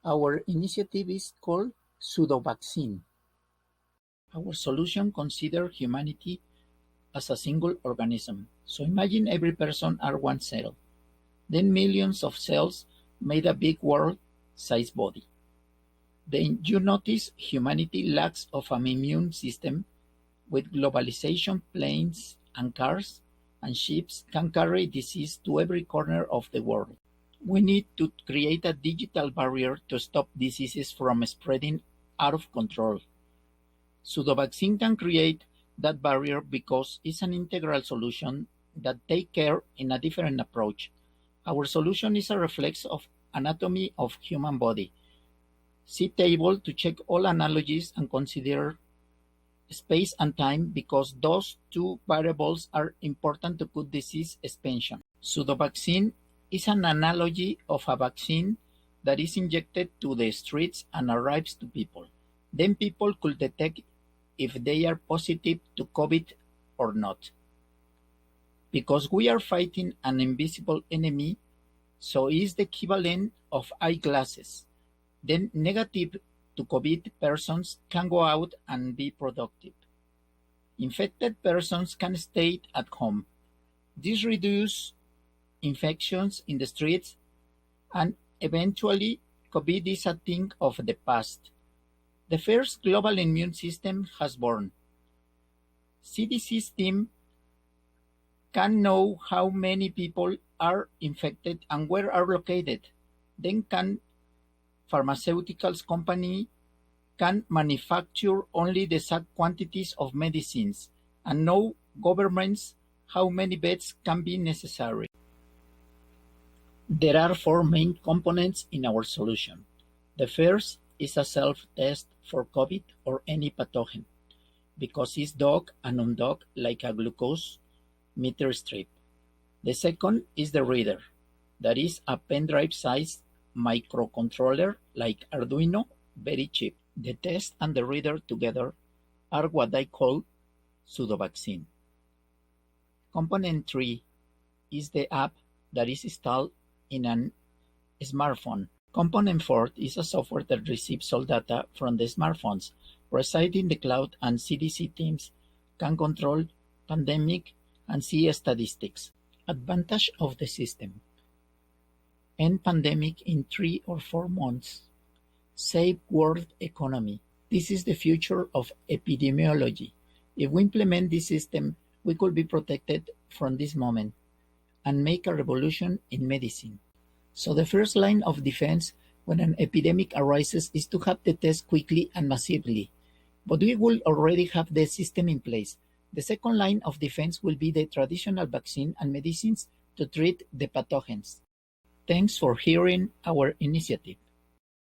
Our initiative is called Pseudovaccine. Our solution considers humanity as a single organism. So imagine every person are one cell. Then millions of cells made a big world-sized body. Then you notice humanity lacks of an immune system. With globalization, planes and cars and ships can carry disease to every corner of the world. We need to create a digital barrier to stop diseases from spreading out of control. Pseudovaccine can create that barrier because it's an integral solution that takes care in a different approach. Our solution is a reflex of anatomy of human body. See table to check all analogies and consider space and time because those two variables are important to good disease expansion. Pseudovaccine is an analogy of a vaccine that is injected to the streets and arrives to people. Then people could detect if they are positive to COVID or not. Because we are fighting an invisible enemy, so it's the equivalent of eyeglasses. Then negative to COVID persons can go out and be productive. Infected persons can stay at home. This reduces infections in the streets and eventually COVID is a thing of the past. The first global immune system has born. CDC's team can know how many people are infected and where are located. Then pharmaceuticals company can manufacture only the exact quantities of medicines and know governments how many beds can be necessary. There are four main components in our solution. The first is a self-test for COVID or any pathogen, because it's dog and undog like a glucose meter strip. The second is the reader, that is a pen-drive-sized microcontroller like Arduino, very cheap. The test and the reader together are what I call pseudovaccine. Component 3 is the app that is installed in a smartphone. Component 4 is a software that receives all data from the smartphones, reside in the cloud, and CDC teams can control pandemic and see statistics. Advantage of the system: end pandemic in 3 or 4 months. Save world economy. This is the future of epidemiology. If we implement this system, we could be protected from this moment and make a revolution in medicine. So the first line of defense when an epidemic arises is to have the test quickly and massively. But we will already have the system in place. The second line of defense will be the traditional vaccine and medicines to treat the pathogens. Thanks for hearing our initiative.